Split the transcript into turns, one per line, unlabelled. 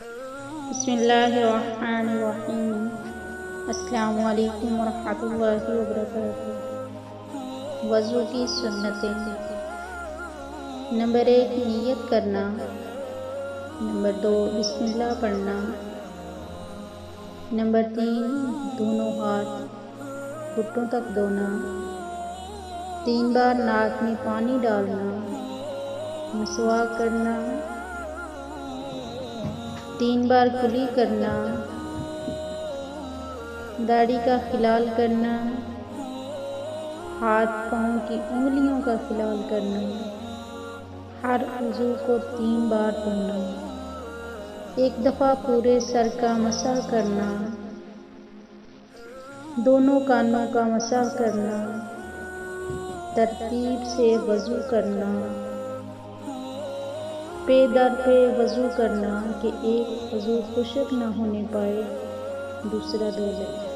بسم اللہ الرحمن الرحیم۔ السلام علیکم ورحمۃ اللہ وبرکاتہ۔ وضو کی سنتیں۔ نمبر 1 نیت کرنا۔ نمبر 2 بسم اللہ پڑھنا۔ نمبر 3 دونوں ہاتھ گھٹنوں تک دھونا۔ 3 بار ناک میں پانی ڈالنا۔ مسواک کرنا۔ 3 بار کلی کرنا۔ داڑھی کا خلال کرنا۔ ہاتھ پاؤں کی انگلیوں کا خلال کرنا۔ ہر عضو کو 3 بار دھونا۔ 1 دفعہ پورے سر کا مسح کرنا۔ دونوں کانوں کا مسح کرنا۔ ترتیب سے وضو کرنا۔ پے در پے وضو کرنا کہ ایک عضو خشک نہ ہونے پائے دوسرا دھو لے۔